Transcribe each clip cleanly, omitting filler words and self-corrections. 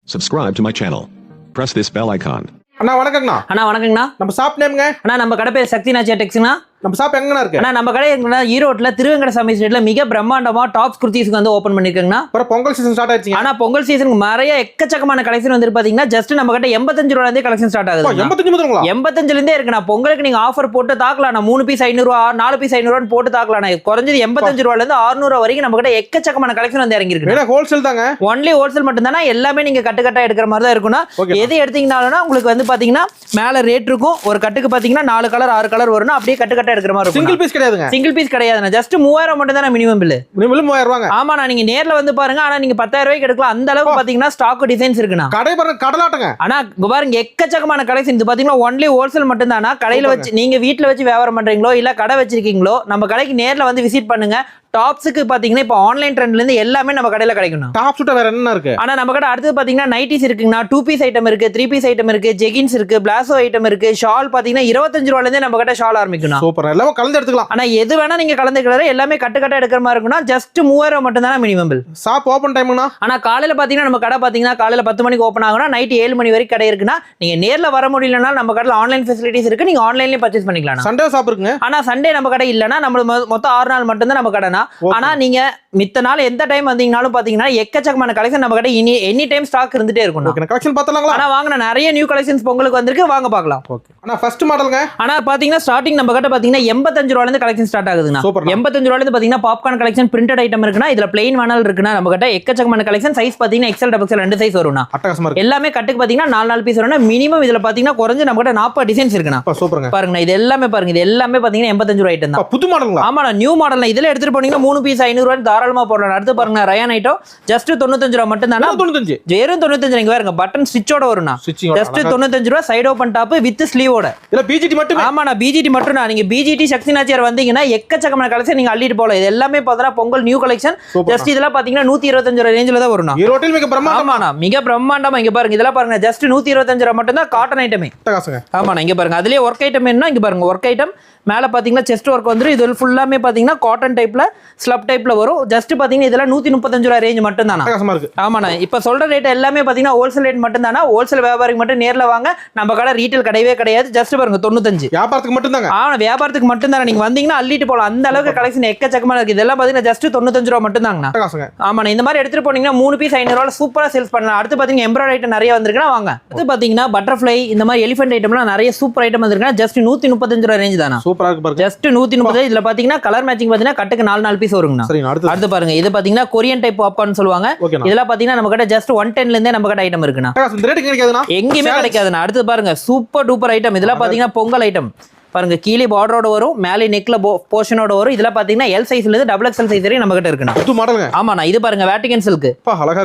Subscribe to my channel. Press this bell icon. அண்ணா வணக்கங்கண்ணா. அண்ணா வணக்கங்கண்ணா. நம்ம shop நேம்ங்க? அண்ணா நம்ம கடை பேர் சக்தி நாச்சியா டெக்ஸ்னா. நம்ம ஷாப் எங்கண்ணா இருக்கு? அண்ணா நம்ம கடை எங்கண்ணா ஈரோட்ல திருவெங்கடசாமி ஸ்ட்ரீட்ல மிக பிரம்மாண்டமா டாப்ஸ் குர்தீஸ்க்கு வந்து ஓபன் பண்ணிருக்கேங்கண்ணா. அப்புறம் பொங்கல் சீசன் ஸ்டார்ட் ஆயிடுச்சு. அண்ணா பொங்கல் சீசனுக்கு நிறைய எக்கச்சக்கமான கலெக்ஷன் வந்து பாத்தீங்கன்னா ஜஸ்ட் நம்ம கிட்ட 85 ரூபாயில இருந்தே கலெக்ஷன் ஸ்டார்ட் ஆகுது. 85 முதல்ங்களா? 85ல இருந்தே இருக்குண்ணா. பொங்கலுக்கு நீங்க ஆஃபர் போட்டு தாக்கலாம். 3 பீஸ் 500 ரூபா 4 பீஸ் 500 ரூபான்னு போட்டு தாக்கலாம். குறைஞ்சது 85 ரூபாயில இருந்து 600 ரூபா வரைக்கும் நம்ம கிட்ட எக்கச்சக்கமான கலெக்ஷன் வந்து இறங்கி இருக்கு. ஹோல்சேல் தாங்க. ஒன்லி ஹோல்சேல் மட்டும் தானே. எல்லாமே நீங்க கட்டுக்கட்டா எடுக்கிற மாதிரி தான் இருக்கும்னா. எது எடுத்தீங்கனாலும் உங்களுக்கு வந்து பாத்தீங்கன்னா மேல ரேட் இருக்கும். ஒரு கட்டுக்கு பாத்தீங்கன்னா 4 கலர் 6 கலர் வரும்னா அப்படியே கட்டுக்கட்டா எடுக்கிற மாதிரி இருக்கும். சிங்கிள் பீஸ் கிடையாதுங்க. சிங்கிள் பீஸ் கிடையாதுண்ணா. ஜஸ்ட் 3000 மட்டும் தான் மினிமம் பில். மினிமம் 3000 ரூபாங்க. ஆமாண்ணா. நீங்க நேர்ல வந்து பாருங்க. ஆனா நீங்க 10000 ரூபாய்க்கு எடுக்கலாம். அந்த அளவுக்கு பாத்தீங்கன்னா ஸ்டாக் டிசைன்ஸ் இருக்குண்ணா. கடை பாருங்க கடலாட்டங்க. ஆனா இங்க பாருங்க எக்கச்சக்கமான கலெக்ஷன். இது பாத்தீங்கன்னா ஒன்லி ஹோல்சேல் மட்டும் தானா. கடையில வச்சு நீங்க வீட்டுல வச்சு வியாபாரம் பண்றீங்களோ இல்ல கடை வச்சிருக்கீங்களோ நம்ம கடைக்கு நேர்ல வந்து விசிட் பண்ணுங்க. டாப்ஸுக்கு பாத்தீங்கன்னா இப்போ ஆன்லைன் ட்ரெண்ட்ல இருந்து எல்லாமே நம்ம கடையில கிடைக்கும். டாப் சுட்ட வேற என்ன இருக்கு? ஆனா நம்ம கடை அடுத்து பாத்தீங்கன்னா நைட்டிஸ் இருக்குங்கண்ணா. 2 பீஸ் ஐட்டம் இருக்கு, 3 பீஸ் ஐட்டம் இருக்கு, ஜெகின்ஸ் இருக்கு, பிளாசோ ஐட்டம் இருக்கு, ஷால் பாத்தீங்கன்னா 25 ரூபாயில இருந்தே நம்ம கடை ஷால் ஆரம்பிக்கணும். சூப்பர். எல்லாம் கலந்து எடுத்துக்கலாம். ஆனா எது வேணா நீங்க கலந்துக்கிறது எல்லாமே கட்டுக்கட்டா எடுக்கிற மாதிரி இருக்கும்னா ஜஸ்ட் 3000 மட்டும் தான் மினிமம் பில். ஷாப் ஓபன் டைம்னா? ஆனா காலையில பாத்தீங்கன்னா நம்ம கடை பாத்தீங்கன்னா காலையில 10 மணிக்கு ஓபன் ஆகும்னா நைட் 7 மணி வரைக்கும் கடை இருக்குன்னா நீங்க நேர்ல வர முடியலன்னா நம்ம கடையில ஆன்லைன் ஃபெசிலிட்டிஸ் இருக்கு. நீங்க ஆன்லைன்லயே பர்ச்சேஸ் பண்ணிக்கலாம். சண்டே ஷாப் இருக்குங்க. ஆனா சண்டே நம்ம கடை இல்லனா நம்ம மொத்தம் 6 நாள் மட்டும் தான் நம்ம கடைனா. ஆனா நீங்க மித்த நாள் எந்த டைம் வந்தீங்கனாலும் பாத்தீங்கன்னா எக்கச்சக்கமான கலெக்ஷன் நம்ம கடை எனி டைம் ஸ்டாக் இருந்துட்டே இருக்கும். ஓகே. கலெக்ஷன் பார்த்தலாங்களா? ஆனா வாங்க நிறைய நியூ கலெக்ஷன்ஸ் பொங்கலுக்கு வந்திருக்கு. வாங்க பார்க்கலாம். ஓகே. ஆனா ஃபர்ஸ்ட் மாடல்ங்க. ஆனா பாத்தீங்கன்னா ஸ்டார்டிங் நம்ம கடை பாத்தீங்கன்னா 85 ரூபாயில இருந்து கலெக்ஷன் ஸ்டார்ட் ஆகுதுங்க. 85 ரூபாயில இருந்து பாத்தீங்கன்னா பாப்கார்ன் கலெக்ஷன் பிரிண்டட் ஐட்டம் இருக்குனா. இதுல பிளைன் வானல் இருக்குனா. நம்ம கடை எக்கச்சக்கமான கலெக்ஷன். சைஸ் பாத்தீங்கன்னா எக்ஸ்எல் டபுள் எக்ஸ்எல் ரெண்டு சைஸ் வரும்னா. அட்டகாசமா இருக்கு. எல்லாமே கட்டுக்கு பாத்தீங்கன்னா 4 பீஸ் வரும்னா. மினிமம் இதுல பாத்தீங்கன்னா குறைஞ்ச நம்ம கடை 40 டிசைன்ஸ் இருக்குனா. சூப்பர்ங்க. பாருங்க இது எல்லாமே பாருங்க. இது எல்லாமே பாத்தீங்கன்னா 85 ரூபாய் ஐட்டம் தான். புது மாடல்ங்களா? ஆமா நியூ மாடல். இதுல எடுத்துட்டு போனீங்கன்னா 3 பீஸ் 500 ரூபாய் தாராளமா போடலாம். அடுத்து பாருங்க ரயான் ஐட்டம் ஜஸ்ட் 95 ரூபாய் மட்டும் தானா. 95 வெறும் 95. இங்க பாருங்க பட்டன் ஸ்டிச்சோட வரும்னா. ஜஸ்ட் 95 ரூபாய் சைடு ஓபன் டாப் வித் ஸ்லீவோட. இல்ல பிஜிடி மட்டும். ஆமாண்ணா பிஜிடி மட்டும் தான். நீங்க பிஜிடி சக்தி நாச்சியார் வந்தீங்கன்னா எக்கச்சக்கமான கலெக்ஷன் நீங்க அள்ளிட்டு போலாம். இது எல்லாமே பார்த்தா பொங்கல் நியூ கலெக்ஷன். ஜஸ்ட் இதெல்லாம் பாத்தீங்கன்னா 125 ரூபாய் ரேஞ்சில தான் வரும். ஈரோட்டில் மிக பிரம்மாண்டமா. ஆமாண்ணா மிக பிரம்மாண்டமா. இங்க பாருங்க இதெல்லாம் பாருங்க ஜஸ்ட் 125 ரூபாய் மட்டும் தான் காட்டன் ஐட்டமே. ஆமாண்ணா இங்க பாருங்க அதுலயே ஒர்க் ஐட்டம் என்ன இங்க பாருங்க. ஒர்க் ஐட்டம் மேல பாத்தீங்கன்னா செஸ்ட் ஒர்க் வந்துரும். இது ஃபுல்லாமே பாத்தீங்கன்னா காட்டன் டைப்ல ஸ்லப் டைப்ல வரும். ஜஸ்ட் பாத்தீங்கன்னா இதெல்லாம் 135 ரூபாய் ரேஞ்ச் மட்டும் தானா. ஆமாண்ணா இப்ப சொல்ற ரேட் எல்லாமே பாத்தீங்கன்னா ஹோல்சேல் ரேட் மட்டும் தானா. ஹோல்சேல் வியாபாரிக்கு மட்டும் நேர்ல வாங்க. நம்ம கடை ரீட்டைல் கிடையவே கிடையாது. ஜஸ்ட் பாருங்க 95 வியாபாரத்துக்கு மட்டும் தாங்க. ஆனா வியாபாரத்துக்கு மட்டும் தானே. நீங்க வந்தீங்கன்னா அள்ளிட்டு போலாம். அந்த அளவுக்கு கலெக்ஷன் எக்கச்சக்கமா இருக்கு. இதெல்லாம் பாத்தீங்கன்னா ஜஸ்ட் 95 ரூபாய் மட்டும் தாங்கண்ணா. ஆமாண்ணா இந்த மாதிரி எடுத்துட்டு போனீங்கன்னா 3 பீஸ் 500 ரூபாய் சூப்பரா சேல்ஸ் பண்ணலாம். அடுத்து பாத்தீங்கன்னா எம்ப்ராய்டரி ஐட்டம் நிறைய வந்திருக்குன்னா வாங்க. அடுத்து பாத்தீங்கன்னா பட்டர்ஃபிளை இந்த மாதிரி எலிஃபென்ட் ஐட்டம்லாம் நிறைய சூப்பர் ஐட்டம் வந்திருக்குன்னா ஜஸ்ட் 135 ரூபாய் ரேஞ்ச் தானா. சூப்பரா இருக்கு பாருங்க. ஜஸ்ட் 130. இதுல பாத்தீங்கன்னா கலர் மேட்சிங் பாத்தீங்கன்னா கட்டுக்கு 4 பீஸ் வருங்கண்ணா. அடுத்து பாருங்க இது பாத்தீங்கன்னா கொரியன் டைப் பாப்கார்ன் சொல்லுவாங்க. இதெல்லாம் பாத்தீங்கன்னா நம்ம கிட்ட ஜஸ்ட் 110ல இருந்தே நம்ம கிட்ட ஐட்டம் இருக்குண்ணா. எங்கேயுமே கிடைக்காதுண்ணா. அடுத்து பாருங்க சூப்பர் டூப்பர் ஐட்டம். இதெல்லாம் பாத்தீங்கன்னா பொங்கல் ஐட்டம் பாருங்க. கீழே பார்டரோட வரும், மேலே நெக்ல போர்ஷனோட வரும். இதெல்லாம் பாத்தீங்கன்னா எல் சைஸ்ல இருந்து டபுள் எக்ஸ்எல் சைஸ் வரையும் நம்ம கிட்ட இருக்குண்ணா. ஆமாண்ணா இது பாருங்க Vatican silk.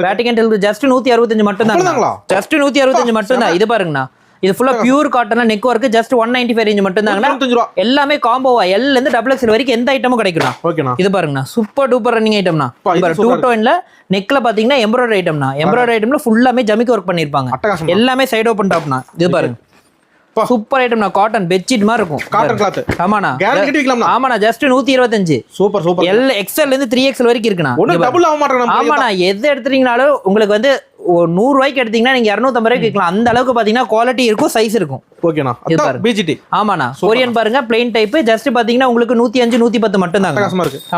Vatican silk just 165 மட்டும் தான். ஜஸ்ட் 165 மட்டும் தான். இது பாருங்கண்ணா இது ஃபுல்லா பியூர் காட்டனா நெக் ஒர்க் ஜஸ்ட் 195 ரேஞ்ச் மட்டும் தாங்கண்ணா. எல்லாமே காம்போவா எல்ல இருந்து டபுள் எக்ஸ்எல் வரைக்கும் எந்த ஐட்டமும் கிடைக்கும். இது பாருங்கண்ணா சூப்பர் டூப்பர் ரன்னிங் ஐட்டம்னா. 2 டோன்ல நெக்ல பாத்தீங்கன்னா எம்ப்ராய்டரி ஐட்டம்னா. எம்ப்ராய்டரி ஐட்டம்ல ஃபுல்லாமே ஜமிக் ஒர்க் பண்ணிருப்பாங்க. எல்லாமே சைடு ஓபன் டாப்னா. இது பாருங்க சூப்பர் ஐட்டம்னா. காட்டன் பெட்ஷீட் மாதிரி இருக்கும். Cotton cloth. ஆமாண்ணா கேரண்டி வைக்கலாம்னா. ஆமாண்ணா just 125. Super super. L XL இருந்து 3XL வரைக்கும் இருக்குண்ணா. ஒண்ணு டபுள் ஆக மாட்டேங்குது. ஆமாண்ணா எது எடுத்துறீங்கனாலும் உங்களுக்கு வந்து 100 ரூபாய்க்கு எடுத்தீங்கன்னா நீங்க 250 ரூபாய்க்கு விற்கலாம். அந்த அளவுக்கு பாத்தீங்கன்னா குவாலிட்டி இருக்கும், சைஸ் இருக்கும். ஓகேண்ணா அதான் பிஜிடி. ஆமாண்ணா கொரியன் பாருங்க பிளைன் டைப் ஜஸ்ட் பாத்தீங்கன்னா உங்களுக்கு 105 110 மட்டும் தான்.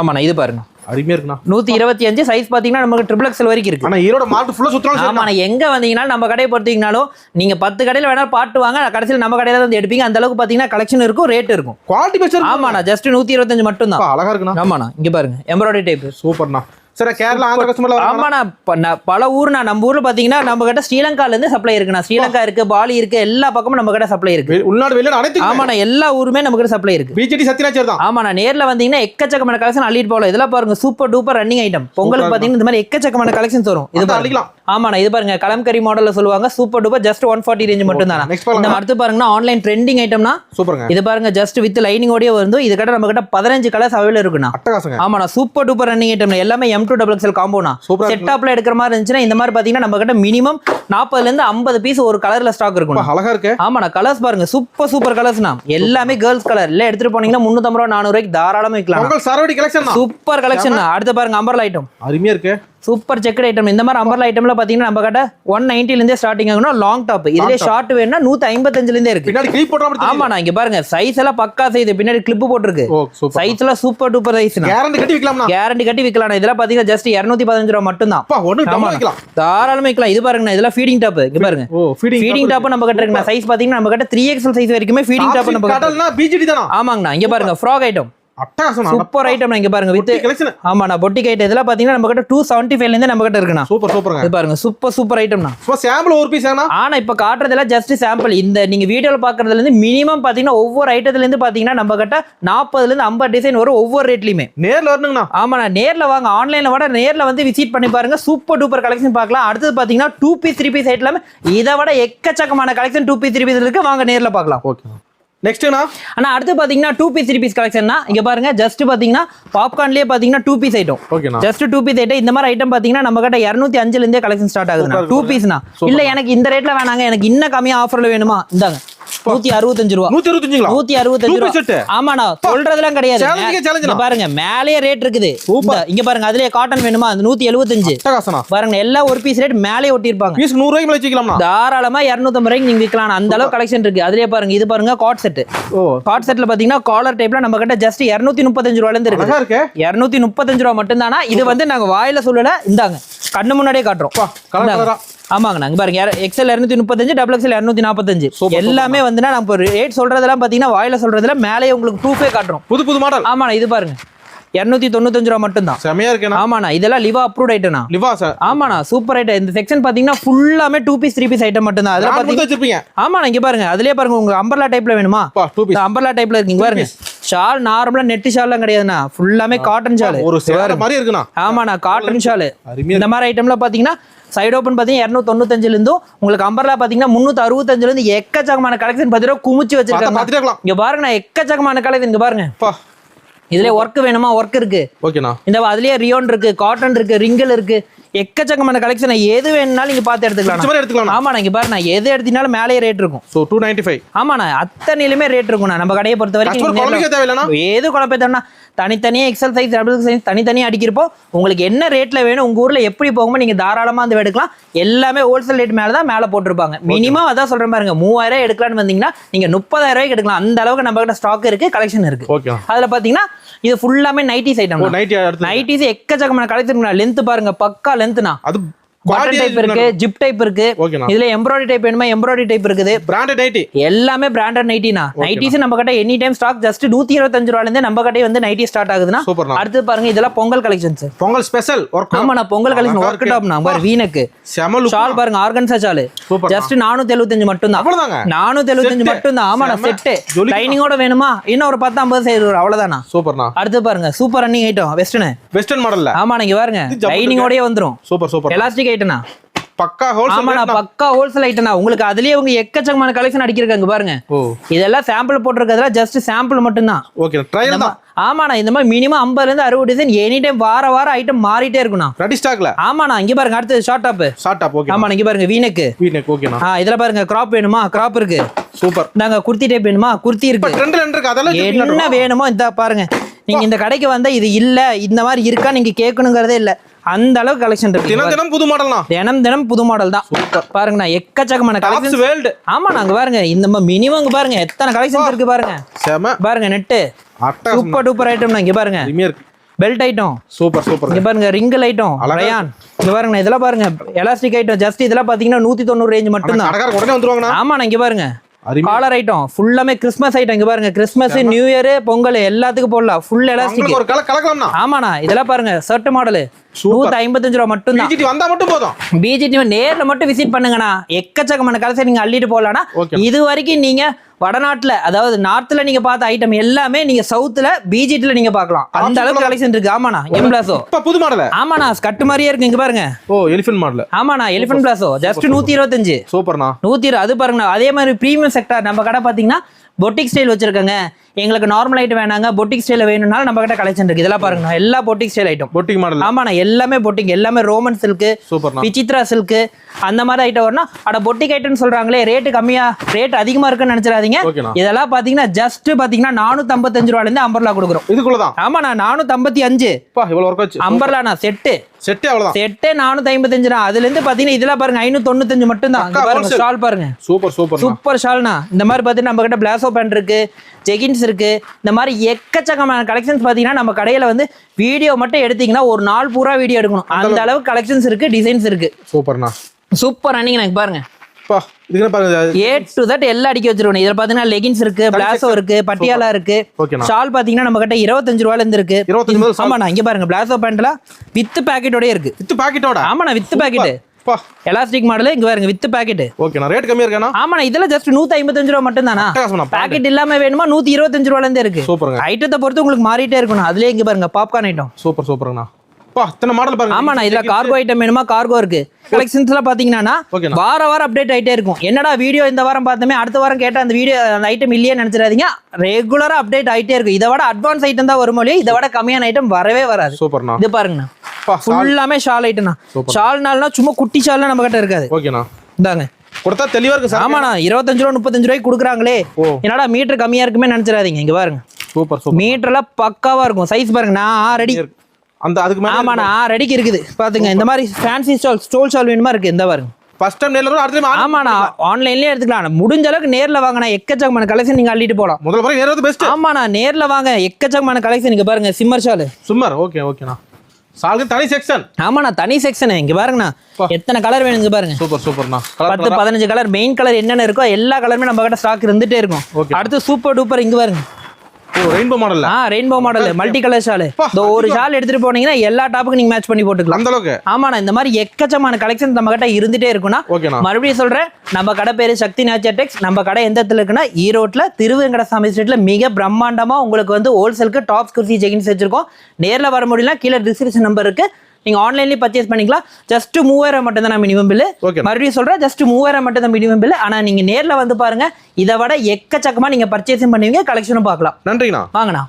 ஆமாண்ணா இது பாருங்க அருமையா இருக்குண்ணா. 125 சைஸ் பாத்தீங்கன்னா நமக்கு ட்ரிபிள் எக்ஸ்எல் வரைக்கும் இருக்கு. ஆனா ஈரோட மார்க்கெட் ஃபுல்லா சுத்தலாம். ஆமாண்ணா எங்க வந்தீங்கனாலும் நம்ம கடையை பொறுத்தீங்கனாலும் நீங்க 10 கடையில வேணா பாட்டு வாங்க. கடைசியில் நம்ம கடையில வந்து எடுப்பீங்க. அந்த அளவுக்கு பாத்தீங்கன்னா கலெக்ஷன் இருக்கும், ரேட் இருக்கும், குவாலிட்டி பெஸ்ட். ஆமாண்ணா ஜஸ்ட் 125 மட்டும் தான். அழகா இருக்குண்ணா. ஆமாண்ணா இங்க பாருங்க எம்ப்ராய்டரி டைப் சூப்பர்ண்ணா. சரி கேரளா ஆந்திரா கஸ்டமர்ல ஆமாண்ணா பல ஊர்னா. நம்ம ஊர்ல பாத்தீங்கன்னா நம்ம கிட்ட ஸ்ரீலங்கால இருந்து சப்ளை இருக்குண்ணா. ஸ்ரீலங்கா இருக்கு, பாலி இருக்கு, எல்லா பக்கமும் நம்ம கிட்ட சப்ளை இருக்கு. உள்நாடு வெளிநாடு அனைத்து. ஆமாண்ணா எல்லா ஊருமே நம்ம கிட்ட சப்ளை இருக்கு. பிஜிடி சத்யநாச்சியார் தான். ஆமாண்ணா நேர்ல வந்தீங்கன்னா எக்கச்சக்கமான கலெக்ஷன் அள்ளிட்டு போகலாம். இதெல்லாம் பாருங்க சூப்பர் டூப்பர் ரன்னிங் ஐட்டம். பொங்கலுக்கு பாத்தீங்கன்னா இந்த மாதிரி எக்கச்சக்கமான கலெக்ஷன்ஸ் வரும். இது பாருங்க. ஆமாண்ணா இது பாருங்க கலம்கரி மாடல்ல சொல்லுவாங்க. சூப்பர் டூப்பர் ஜஸ்ட் 140 ரேஞ்ச் மட்டும் தானா. இந்த அடுத்து பாருங்கன்னா ஆன்லைன் ட்ரெண்டிங் ஐட்டம்னா சூப்பருங்க. இது பாருங்க ஜஸ்ட் வித் லைனிங் ஓடியே வந்து. இது கிட்ட நம்ம கிட்ட 15 கலர்ஸ் அவைலபிள் இருக்குண்ணா. ஆமாண்ணா சூப்பர் டூப்பர் ரன்னிங் ஐட்டம். எல்லாமே M2XL காம்போனா. செட்டப்ல எடுக்கிற மாதிரி இருந்துச்சுன்னா இந்த மாதிரி பாத்தீங்கன்னா நம்ம கிட்ட மினிமம் 40ல இருந்து 50 பீஸ் ஒரு கலர்ல ஸ்டாக் இருக்கும். அழகா இருக்கு. ஆமாண்ணா கலர்ஸ் பாருங்க சூப்பர் கலர்ஸ்னா. எல்லாமே கேர்ள்ஸ் கலர். இல்ல எடுத்துட்டு போனீங்கன்னா 350 ரூபாய் 400 ரூபாய்க்கு தாராளமா விற்கலாம். சரவடி கலெக்ஷன் சூப்பர் கலெக்ஷன். அடுத்து பாருங்க அம்பர்லா ஐட்டம் அருமையா இருக்கு. Super check item. இந்த மாதிரி அம்பர்லா ஐட்டம்ல பாத்தீங்கன்னா நம்ம கிட்ட 190 ல இருந்தே ஸ்டார்டிங் ஆகுனா லாங் டாப். இதுல ஷார்ட் வேணும்னா 155 ல இருந்தே இருக்கு. பின்னாடி கிளிப் போடுற மாதிரி. ஆமாண்ணா இங்க பாருங்க சைஸ் எல்லாம் பக்கா சைஸ். பின்னாடி கிளிப் போட்டுருக்கு. சைஸ் எல்லாம் சூப்பர் டூப்பர் சைஸ். கேரண்டி கட்டி விக்கலாம்னா? கேரண்டி கட்டி விக்கலாம். இதெல்லாம் பாத்தீங்கன்னா ஜஸ்ட் 215 ரூபாய் மட்டும் தான். அப்பா ஒண்ணு டபுள் விக்கலாம். தாராளமா விக்கலாம். இது பாருங்க இதெல்லாம் ஃபீடிங் டாப். இங்க பாருங்க ஃபீடிங் டாப் நம்ம கிட்ட இருக்குண்ணா. சைஸ் பாத்தீங்கன்னா நம்ம கிட்ட 3XL சைஸ் வரைக்குமே ஃபீடிங் டாப் நம்ம கிட்ட. கடல்னா பிஜிடி தானா? ஆமாங்கண்ணா இங்க பாருங்க ஃப்ராக் ஐட்டம். அட்டகாசமா சூப்பர் ஐட்டம். இங்க பாருங்க வித் கலெக்ஷன். ஆமாண்ணா பொட்டிக் ஐட்டம். இதெல்லாம் பாத்தீங்கன்னா நம்ம கிட்ட 275 ல இருந்து நம்ம கிட்ட இருக்குண்ணா. சூப்பர் சூப்பர்ங்க. இது பாருங்க சூப்பர் ஐட்டம்ண்ணா. சோ சாம்பிள் ஒரு பீஸ் ஏனா? ஆனா இப்ப காட்டுறதெல்லாம் ஜஸ்ட் சாம்பிள். இந்த நீங்க வீடியோல பாக்குறதுல இருந்து மினிமம் பாத்தீங்கன்னா ஒவ்வொரு ஐட்டத்துல இருந்து பாத்தீங்கன்னா நம்ம கிட்ட 40 ல இருந்து 50 டிசைன் வரும் ஒவ்வொரு ரேட்லயுமே. நேர்ல வரணும்னா? ஆமாண்ணா நேர்ல வாங்க. ஆன்லைன்ல விட நேர்ல வந்து விசிட் பண்ணி பாருங்க. சூப்பர் டூப்பர் கலெக்ஷன் பார்க்கலாம். அடுத்தது பாத்தீங்கன்னா 2 பீஸ் 3 பீஸ் ஐட்டம் இதை விட எக்கச்சக்கமான கலெக்ஷன் 2 பீஸ் 3 பீஸ் இருக்கு. வாங்க நேர்ல பார்க்கலாம். ஓகே. நெக்ஸ்ட்னா அண்ணா அடுத்து பாத்தீங்கன்னா 2 பீஸ் 3 பீஸ் கலெக்ஷன்னா இங்க பாருங்க ஜஸ்ட் பாத்தீங்கன்னா பாப்கார்ன்லயே பாத்தீங்கன்னா 2 பீஸ் ஐட்டம். ஓகேண்ணா. Just 2 piece item. இந்த மாதிரி ஐட்டம் பாத்தீங்கன்னா நம்ம கிட்ட 205 ல இருந்தே கலெக்ஷன் ஸ்டார்ட் ஆகுதுண்ணா. 2 பீஸ்னா இல்ல எனக்கு இந்த ரேட்ல வேணாங்க எனக்கு இன்னும் கம்மியா ஆஃபர்ல வேணுமா இந்தாங்க 165 ரூபா. 165 ரூபா. ஆமாண்ணா சொல்றதெல்லாம் கிடையாது. இங்க பாருங்க மேலேயே ரேட் இருக்குது. இங்க பாருங்க அதுலயே காட்டன் வேணுமா அந்த 175 பாருங்க எல்லாம் ஒரு பீஸ் ரேட் மேலே ஒட்டி இருப்பாங்க. பீஸ் 100 ரூபாய்க்கு வச்சுக்கலாம். தாராளமா 250 ரூபாய்க்கு நீங்க விக்கலாம். அந்த அளவு கலெக்ஷன் இருக்கு. அதுலயே பாருங்க இது பாருங்க காட் செட். காட் செட்ல பாத்தீங்கன்னா காலர் டைப்ல நம்ம கிட்ட ஜஸ்ட் 235 ரூபாயில இருந்து இருக்கு. 235 ரூபா மட்டும் தானா. இது வந்து நாங்க வாயில சொல்லல. இந்தாங்க கண்ணு முன்னாடியே காட்டுறோம். ஆமாங்கண்ணா இங்க பாருங்க XL 235 XXL 245 எல்லாமே வந்துனா நம்ம ரேட் சொல்றதெல்லாம் பாத்தீங்கன்னா வாயில சொல்றதுல மேலே உங்களுக்கு ப்ரூஃபே காட்டுறோம். புது மாடல். ஆமாண்ணா இது பாருங்க 295 ரூபா மட்டும் தான். செமையா இருக்கேனா? ஆமாண்ணா இதெல்லாம் லிவா அப்ரூவ்ட் ஐட்டம்னா. லிவா சார். ஆமாண்ணா சூப்பர் ஐட்டம். இந்த செக்ஷன் பாத்தீங்கன்னா ஃபுல்லாமே 2 பீஸ் 3 பீஸ் ஐட்டம் மட்டும் தான். அதெல்லாம் பாத்தீங்கன்னா வச்சிருப்பீங்க. ஆமாண்ணா இங்க பாருங்க அதுலயே பாருங்க உங்க அம்பர்லா டைப்ல வேணுமா? இந்த அம்பர்லா டைப்ல இருக்கீங்க பாருங்க. ஷால் நார்மலா நெட் ஷால்லாம் கிடையாதுண்ணா. ஃபுல்லாமே காட்டன் ஷால். ஒரு சேர மாதிரி இருக்குண்ணா. ஆமாண்ணா காட்டன் ஷால். இந்த மாதிரி ஐட்டம்ல பாத்தீங்கன்னா சைடு ஓப்பன் பாத்தீங்கன்னா 295 ல இருந்தும் உங்களுக்கு அம்பர்லா பாத்தீங்கன்னா 365 ல இருந்து எக்கச்சக்கமான கலெக்ஷன் பாத்தீங்கன்னா குமிச்சு வச்சிருக்காங்க. இங்க பாருங்க எக்கச்சக்கமான கலெக்ஷன். இங்க பாருங்க இதுல ஒர்க் வேணுமா ஒர்க் இருக்கு. ஓகேண்ணா. இந்த அதுலயே ரியோன் இருக்கு காட்டன் இருக்கு ரிங்கல் இருக்கு எக்கச்சக்கமான கலெக்ஷன். எது வேணும்னாலும் நீங்க பாத்து எடுத்துக்கலாம். ஆமாண்ணா இங்க பாருங்க எது எடுத்தீங்கனாலும் மேலேயே ரேட் இருக்கும். 295. ஆமாண்ணா அத்தனையிலுமே ரேட் இருக்கும்ண்ணா. நம்ம கடையை பொறுத்த வரைக்கும் ஏது குழப்பத்தோம்னா தனித்தனியா எக்ஸல் சைஸ் டபுள் சைஸ் தனித்தனியா அடிக்கிறப்போ உங்களுக்கு என்ன ரேட்ல வேணும் உங்க ஊர்ல எப்படி போகுமோ நீங்க தாராளமா வந்து எடுக்கலாம். எல்லாமே ஹோல்சேல் ரேட் மேலதான் மேல போட்டிருப்பாங்க. மினிமம் அதான் சொல்றேன் பாருங்க 3000 எடுக்கலாம்னு வந்தீங்கன்னா நீங்க 30,000 ரூபாய்க்கு எடுக்கலாம். அந்த அளவுக்கு நம்ம கிட்ட ஸ்டாக் இருக்கு கலெக்ஷன் இருக்கு. அதுல பாத்தீங்கன்னா இது ஃபுல்லாமே நைட்டிஸ் ஐட்டம். நைட்டிஸ் எக்கச்சக்கமான கலெக்ஷன். லென்த் பாருங்க பக்கா லென்த்னா. அது பட்டன் டைப் இருக்கு ஜிப் டைப் இருக்கு. இதுல எம்ப்ராய்டரி டைப் வேணுமா எம்ப்ராய்டரி டைப் இருக்குது. பிராண்டட் நைட்டி எல்லாமே பிராண்டட் நைட்டினா. நைட்டிஸ் நம்ம கிட்ட எனி டைம் ஸ்டாக் ஜஸ்ட் 125 ரூபாயில இருந்து நம்ம கிட்ட வந்து நைட்டி ஸ்டார்ட் ஆகுதுன்னா. அடுத்து பாருங்க இதெல்லாம் Pongal collections. Pongal special work. ஆமாண்ணா பொங்கல் கலெக்ஷன் ஒர்க் டாப்னா பாரு வீனக்கு ஷால் பாருங்க ஆர்கன்சா ஷால் ஜஸ்ட் 475 மட்டும் தான். 475 மட்டும் தான். ஆமாண்ணா செட் லைனிங்கோட வேணுமா இன்னும் ஒரு 10-50 சைஸ் வரும் அவ்வளவுதானா. சூப்பர்ண்ணா. அடுத்து பாருங்க சூப்பர் ரன்னிங் ஐட்டம் வெஸ்டர்ன் மாடல்ல. ஆமாண்ணா இங்க பாருங்க லைனிங்கோடயே வந்துரும். சூப்பர் எலாஸ்டிக் ஐட்டம்னா. பக்கா ஹோல்சேல். பக்கா ஹோல்சேல் ஐட்டம்னா. உங்களுக்கு அதுலயே உங்க எக்கச்சக்கமான கலெக்ஷன் அடிக்கிறாங்க பாருங்க. இதெல்லாம் சாம்பிள் போட்டுருக்கிறதுல ஜஸ்ட் சாம்பிள் மட்டும் தான். ஓகே ட்ரையல் தான். ஆமாண்ணா இந்த மாதிரி மினிமம் 50 ல இருந்து 60 டிசைன் எனி டைம் வார ஐட்டம் மாறிட்டே இருக்குண்ணா. ரெடி ஸ்டாக்ல. ஆமாண்ணா இங்க பாருங்க அடுத்து ஷார்ட் டாப். ஓகே. ஆமாண்ணா இங்க பாருங்க வீனக்கு. ஓகேண்ணா. இதுல பாருங்க கிராப் வேணுமா கிராப் இருக்கு. சூப்பர். நாங்க குர்த்தி டைப் வேணுமா குர்த்தி இருக்கு. ட்ரெண்ட்ல இருக்கு அதெல்லாம் என்ன வேணுமோ இந்த பாருங்க. நீங்க இந்த கடைக்கு வந்தா இது இல்ல இந்த மாதிரி இருக்கா நீங்க கேட்கணுங்கிறதே இல்ல. அந்த அளவுக்கு கலெக்ஷன் இருக்கு. தினம் புது மாடல் தான். தினம் புது மாடல் தான். பாருங்கண்ணா எக்கச்சக்கமான கலெக்ஷன் வேர்ல்ட். ஆமா நாங்க பாருங்க இந்த மினிமம் பாருங்க எத்தனை கலெக்ஷன்ஸ் இருக்கு பாருங்க. பாருங்க நெட் சூப்பர் டூப்பர் ஐட்டம்னா. இங்க பாருங்க பெல்ட் ஐட்டம் சூப்பர். இங்க பாருங்க ரிங்கல் ஐட்டம் ரயான். இங்க பாருங்க இதெல்லாம் பாருங்க எலாஸ்டிக் ஐட்டம் ஜஸ்ட் இதெல்லாம் பாத்தீங்கன்னா 190 ரேஞ்ச் மட்டும் தான். ஆமாண்ணா இங்க பாருங்க காலர் ஐட்டம் ஃபுல்லாமே கிறிஸ்மஸ் ஐட்டம். இங்க பாருங்க கிறிஸ்மஸ் நியூ இயர் பொங்கல் எல்லாத்துக்கும் போடலாம். Full elastic. ஆமாண்ணா இதெல்லாம் பாருங்க ஷர்ட் மாடல் 155 ரூபா மட்டும் தான். பிஜிடி வந்தா மட்டும் போதும். பிஜிடி நேர்ல மட்டும் விசிட் பண்ணுங்கண்ணா. எக்கச்சக்கமான கலெக்ஷன் நீங்க அள்ளிட்டு போகலாம்னா. இது வரைக்கும் நீங்க வடநாட்டுல அதாவது நார்த்ல நீங்க பார்த்த ஐட்டம் எல்லாமே நீங்க சவுத்ல பிஜிடில நீங்க பார்க்கலாம். அந்த அளவுக்கு கலெக்ஷன் இருக்கு. ஆமாண்ணா எம் பிளாசோ புது மாடல். ஆமாண்ணா ஸ்கட் மாதிரியே இருக்கு. இங்க பாருங்க எலிஃபென்ட் மாடல். ஆமாண்ணா எலிஃபென்ட் பிளாசோ ஜஸ்ட் 125. சூப்பர்ண்ணா 120. அது பாருங்கண்ணா அதே மாதிரி பிரீமியம் செக்டார் நம்ம கடை பாத்தீங்கன்னா பொட்டிக் ஸ்டைல் வச்சிருக்கங்க, எங்களுக்கு நார்மல் ஐட்டம் வேணாங்க, பொட்டிக் ஸ்டைல வேணும்னாலும் நம்ம கிட்ட கலெக்ஷன் இருக்கு. இதெல்லாம் பாருங்க, எல்லா boutique style item. Boutique model. ஆமாண்ணா, எல்லாமே பொட்டிக், எல்லாமே ரோமன் சில்க்கு, விசித்ரா சில்க்கு, அந்த மாதிரி ஐட்டம் வரணும். அட பொட்டிக் ஐட்டம்னு சொல்றாங்களே, ரேட்டு கம்மியா, ரேட் அதிகமா இருக்குன்னு நினைச்சிடாதீங்க. இதெல்லாம் பாத்தீங்கன்னா ஜஸ்ட் பாத்தீங்கன்னா 455 ரூபாயில இருந்து அம்பர்லா கொடுக்குறோம். இதுக்குள்ளதான். ஆமாண்ணா, 455. இவ்வளவு ஒர்க் வச்சு அம்பர்லாண்ணா செட்டு செட்டே அவ்வளவுதான். செட்டே 455. அதுல இருந்து பாத்தீங்கன்னா இதெல்லாம் பாருங்க 595 மட்டும் தான். பாருங்க ஷால் பாருங்க, சூப்பர் சூப்பர் சூப்பர் ஷால்னா. இந்த மாதிரி பாத்தீங்கன்னா நம்ம கிட்ட பிளாசோ பேண்ட் இருக்கு, ஜெகின்ஸ் இருக்கு, இந்த மாதிரி எக்கச்சக்கமான கலெக்ஷன்ஸ் பாத்தீங்கன்னா நம்ம கடையில வந்து வீடியோ மட்டும் எடுத்தீங்கன்னா ஒரு நாள் பூரா வீடியோ எடுக்கணும், அந்த அளவுக்கு கலெக்ஷன்ஸ் இருக்கு, டிசைன்ஸ் இருக்கு. சூப்பர்ண்ணா, சூப்பர் ரன்னிங். எனக்கு பாருங்க A to Z எல்லாம் அடிக்க வச்சிருக்கோம். இதுல பாத்தீங்கன்னா லெகின்ஸ் இருக்கு, பிளாசோ இருக்கு, பட்டியாலா இருக்கு. ஷால் பாத்தீங்கன்னா நம்ம கிட்ட 25 ரூபாயில இருந்து இருக்கு. ஆமாண்ணா, இங்க பாருங்க பிளாசோ பேண்ட்ல வித் பாக்கெட்டோட இருக்கு. வித் பாக்கெட்டோட? ஆமாண்ணா, வித் பாக்கெட். எலாஸ்டிக் மாடல் இங்க பாருங்க, வித் பாக்கெட். ஓகேண்ணா, ரேட் கம்மியா இருக்கானா? ஆமாண்ணா, இதெல்லாம் ஜஸ்ட் 155 ரூபா மட்டும் தானா. பாக்கெட் இல்லாம வேணுமா 125 ரூபாயில இருந்து இருக்கு. சூப்பருங்க. ஐட்டத்தை பொறுத்து உங்களுக்கு மாறிட்டே இருக்கணும். அதுலயே இங்க பாருங்க பாப்கார்ன் ஐட்டம். சூப்பர் சூப்பர்ண்ணா. இத்தனை மாடல் பாருங்க. ஆமாண்ணா, இதுல கார்கோ ஐட்டம் வேணுமா கார்கோ இருக்கு. கலெக்ஷன்ஸ் எல்லாம் பாத்தீங்கன்னா வாரம் அப்டேட் ஆயிட்டே இருக்கும். என்னடா வீடியோ இந்த வாரம் பார்த்தோமே அடுத்த வாரம் கேட்ட அந்த வீடியோ அந்த ஐட்டம் இல்லையே நினைச்சிடாதீங்க, ரெகுலரா அப்டேட் ஆயிட்டே இருக்கும். இதை விட அட்வான்ஸ் ஐட்டம் தான் வருமோ இல்லையா, இதை விட கம்மியான ஐட்டம் வரவே வராது. சூப்பர்ண்ணா. இது பாருங்கண்ணா, ஃபுல்லாமே ஷால் ஐட்டம்னா. ஷால்னால்னா சும்மா குட்டி ஷால்லாம் நம்ம கிட்ட இருக்காது. ஓகேண்ணா, இந்தாங்க கொடுத்தா தெளிவா இருக்கு சார். ஆமாண்ணா, 25 ரூபா 35 ரூபாய்க்கு கொடுக்குறாங்களே, என்னடா மீட்டர் கம்மியா இருக்குமே நினைச்சிடாதீங்க. இங்க பாருங்க, சூப்பர் சூப்பர் மீட்டர் எல்லாம் பக்காவா இருக்கும். சைஸ் பாருங்க, நான் 6 அடி அந்த அதுக்கு மேல. ஆமாண்ணா, 6 அடிக்கு இருக்குது பாத்துங்க. இந்த மாதிரி ஃபேன்சி ஸ்டோல் ஷால் வேணுமா இருக்கு. இந்த பாருங்க, ஃபர்ஸ்ட் டைம் நேர்ல அடுத்த டைம். ஆமாண்ணா, ஆன்லைன்லயே எடுத்துக்கலாம். முடிஞ்ச அளவுக்கு நேர்ல வாங்கண்ணா, எக்கச்சக்கமான கலெக்ஷன் நீங்க அள்ளிட்டு போலாம். முதல்ல பாருங்க, நேர்ல பெஸ்ட். ஆமாண்ணா, நேர்ல வாங்க, எக்கச்சக்கமான கலெக்ஷன். இங்க பாருங்க சிம்மர் ஷால். சிம்மர் ஓகே ஓகேண்ணா. ஷாலுக்கு தனி செக்ஷன். ஆமாண்ணா, தனி செக்ஷன். இங்க பாருங்கண்ணா, எத்தனை கலர் வேணும் இங்க பாருங்க. சூப்பர் சூப்பர்ண்ணா. 10-15 கலர், மெயின் கலர் என்னென்ன இருக்கோ எல்லா கலருமே நம்ம கிட்ட ஸ்டாக் இருந்துட்டே இருக்கும். அடுத்து சூப்பர் டூப்பர் இங்க பாருங்க, rainbow model. Rainbow model multi colour shawl. இந்த ஒரு ஷால் எடுத்துட்டு போனீங்கன்னா எல்லா டாப்புக்கு நீங்க மேட்ச் பண்ணி போட்டுக்கலாம் அந்த அளவுக்கு. ஆமாண்ணா, இந்த மாதிரி எக்கச்சக்கமான கலெக்ஷன் நம்ம கிட்ட இருந்துட்டே இருக்கும்னா. மறுபடியும் சொல்றேன், நம்ம கடை பேரு சக்தி நேச்சர் டெக்ஸ். நம்ம கடை எந்த இடத்துல இருக்குன்னா ஈரோட்ல திருவேங்கடசாமி ஸ்ட்ரீட்ல மிக பிரம்மாண்டமா உங்களுக்கு வந்து ஹோல்சேலுக்கு டாப்ஸ் குர்த்தி ஜெகின்ஸ் வச்சிருக்கோம். நேர்ல வர முடியல, கீழே டிஸ்கிரிப்ஷன் நம்பர் இருக்கு, நீங்க ஆன்லைன்லயே பர்ச்சேஸ் பண்ணிக்கலாம். ஜஸ்ட் 3000 மட்டும் தான் மினிமம் பில்லு. மறுபடியும் சொல்றேன், ஜஸ்ட் 3000 மட்டும் தான் மினிமம் பில்லு. ஆனா நீங்க நேர்ல வந்து பாருங்க, இதை விட எக்கச்சக்கமா நீங்க பர்ச்சேஸும் பண்ணுவீங்க, கலெக்ஷனும் பார்க்கலாம். நன்றிண்ணா. வாங்கண்ணா.